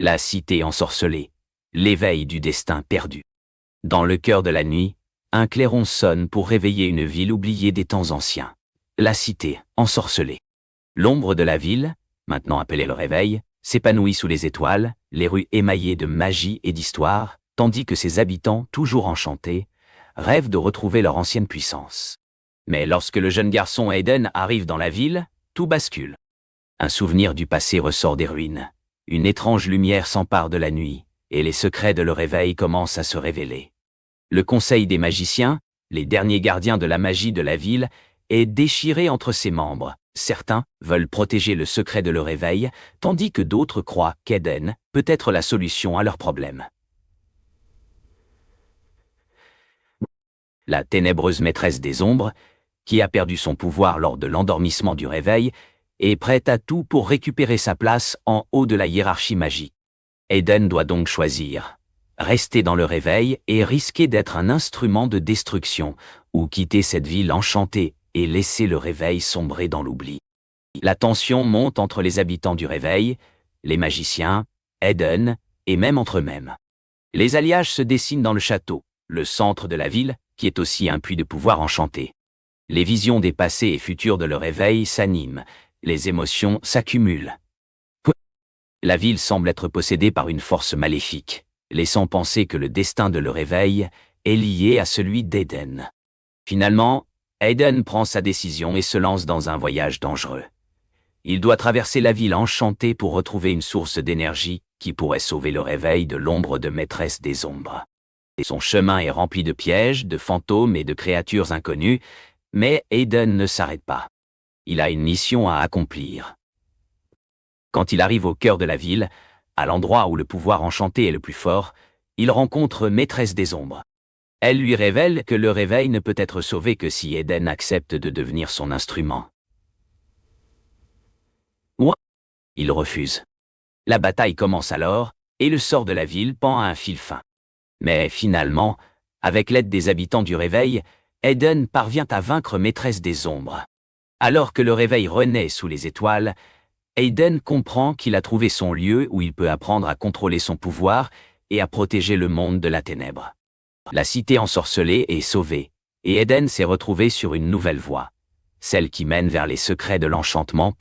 La cité ensorcelée, l'éveil du destin perdu. Dans le cœur de la nuit, un clairon sonne pour réveiller une ville oubliée des temps anciens. La cité ensorcelée. L'ombre de la ville, maintenant appelée le réveil, s'épanouit sous les étoiles, les rues émaillées de magie et d'histoire, tandis que ses habitants, toujours enchantés, rêvent de retrouver leur ancienne puissance. Mais lorsque le jeune garçon Aiden arrive dans la ville, tout bascule. Un souvenir du passé ressort des ruines. Une étrange lumière s'empare de la nuit, et les secrets de le réveil commencent à se révéler. Le conseil des magiciens, les derniers gardiens de la magie de la ville, est déchiré entre ses membres. Certains veulent protéger le secret de le réveil, tandis que d'autres croient qu'Aiden peut être la solution à leurs problèmes. La ténébreuse maîtresse des ombres, qui a perdu son pouvoir lors de l'endormissement du réveil, est prête à tout pour récupérer sa place en haut de la hiérarchie magique. Aiden doit donc choisir. Rester dans le réveil et risquer d'être un instrument de destruction, ou quitter cette ville enchantée et laisser le réveil sombrer dans l'oubli. La tension monte entre les habitants du réveil, les magiciens, Aiden, et même entre eux-mêmes. Les alliages se dessinent dans le château, le centre de la ville, qui est aussi un puits de pouvoir enchanté. Les visions des passés et futurs de le réveil s'animent, les émotions s'accumulent. La ville semble être possédée par une force maléfique, laissant penser que le destin de le réveil est lié à celui d'Aiden. Finalement, Aiden prend sa décision et se lance dans un voyage dangereux. Il doit traverser la ville enchantée pour retrouver une source d'énergie qui pourrait sauver le réveil de l'ombre de maîtresse des ombres. Son chemin est rempli de pièges, de fantômes et de créatures inconnues, mais Aiden ne s'arrête pas. Il a une mission à accomplir. Quand il arrive au cœur de la ville, à l'endroit où le pouvoir enchanté est le plus fort, il rencontre Maîtresse des Ombres. Elle lui révèle que le réveil ne peut être sauvé que si Aiden accepte de devenir son instrument. Il refuse. La bataille commence alors, et le sort de la ville pend à un fil fin. Mais finalement, avec l'aide des habitants du réveil, Aiden parvient à vaincre Maîtresse des Ombres. Alors que le réveil renaît sous les étoiles, Aiden comprend qu'il a trouvé son lieu où il peut apprendre à contrôler son pouvoir et à protéger le monde de la ténèbre. La cité ensorcelée est sauvée, et Aiden s'est retrouvé sur une nouvelle voie, celle qui mène vers les secrets de l'enchantement.